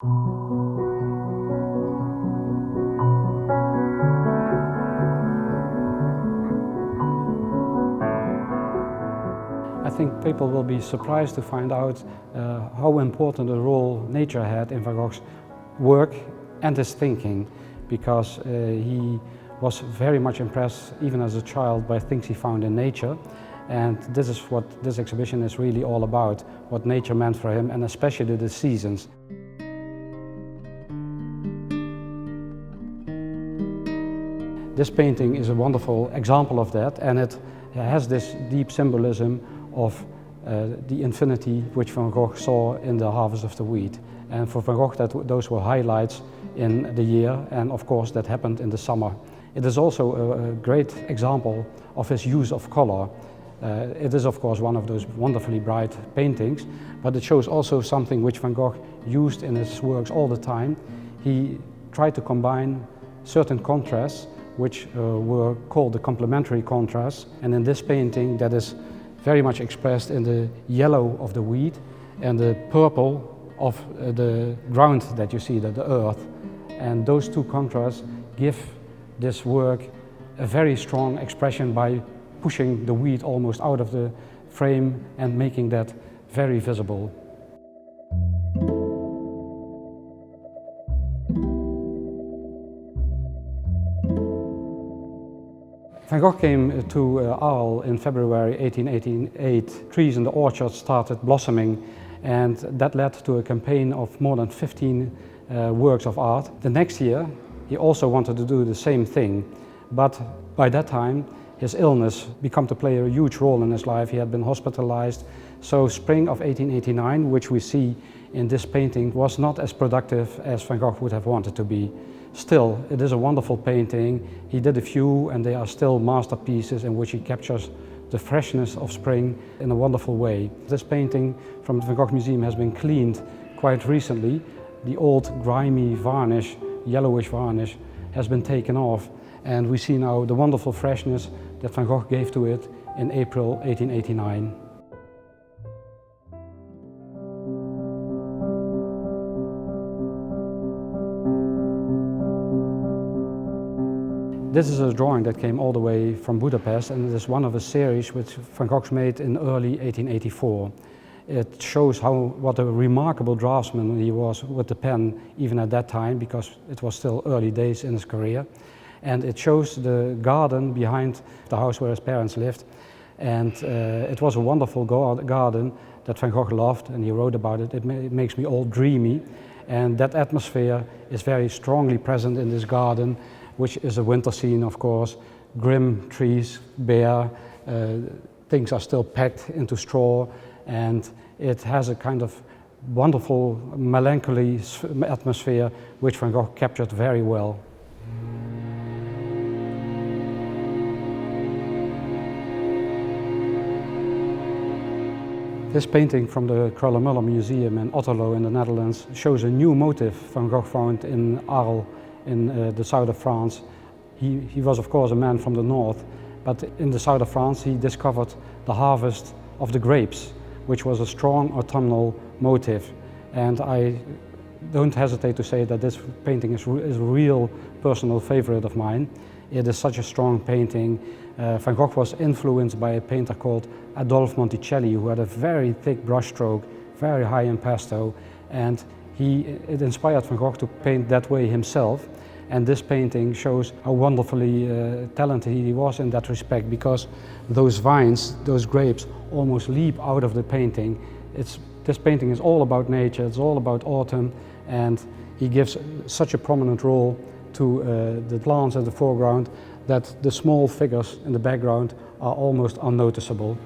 I think people will be surprised to find out how important a role nature had in Van Gogh's work and his thinking, because he was very much impressed, even as a child, by things he found in nature. And this is what this exhibition is really all about, what nature meant for him, and especially the seasons. This painting is a wonderful example of that, and it has this deep symbolism of the infinity which Van Gogh saw in the harvest of the wheat. And for Van Gogh, those were highlights in the year, and of course that happened in the summer. It is also a great example of his use of color. It is of course one of those wonderfully bright paintings, but it shows also something which Van Gogh used in his works all the time. He tried to combine certain contrasts which were called the complementary contrasts, and in this painting that is very much expressed in the yellow of the wheat and the purple of the ground that you see, the earth. And those two contrasts give this work a very strong expression by pushing the wheat almost out of the frame and making that very visible. Van Gogh came to Arles in February 1888. Trees in the orchard started blossoming, and that led to a campaign of more than 15 works of art. The next year he also wanted to do the same thing, but by that time his illness began to play a huge role in his life. He had been hospitalized, so spring of 1889, which we see in this painting, was not as productive as Van Gogh would have wanted to be. Still, it is a wonderful painting. He did a few, and they are still masterpieces in which he captures the freshness of spring in a wonderful way. This painting from the Van Gogh Museum has been cleaned quite recently. The old grimy varnish, yellowish varnish, has been taken off, and we see now the wonderful freshness that Van Gogh gave to it in April 1889. This is a drawing that came all the way from Budapest, and it is one of a series which Van Gogh made in early 1884. It shows what a remarkable draftsman he was with the pen even at that time, because it was still early days in his career. And it shows the garden behind the house where his parents lived. And it was a wonderful garden that Van Gogh loved, and he wrote about it. It makes me all dreamy. And that atmosphere is very strongly present in this garden, which is a winter scene, of course. Grim trees, bare, things are still packed into straw, and it has a kind of wonderful melancholy atmosphere which Van Gogh captured very well. This painting from the Curator Museum in Otterlo in the Netherlands shows a new motif Van Gogh found in Arles in the south of France. He was of course a man from the north, but in the south of France he discovered the harvest of the grapes, which was a strong autumnal motif. And I don't hesitate to say that this painting is a real personal favorite of mine. It is such a strong painting. Van Gogh was influenced by a painter called Adolphe Monticelli, who had a very thick brushstroke, very high impasto, and it inspired Van Gogh to paint that way himself. And this painting shows how wonderfully talented he was in that respect, because those vines, those grapes, almost leap out of the painting. This painting is all about nature, it's all about autumn, and he gives such a prominent role to the plants in the foreground that the small figures in the background are almost unnoticeable.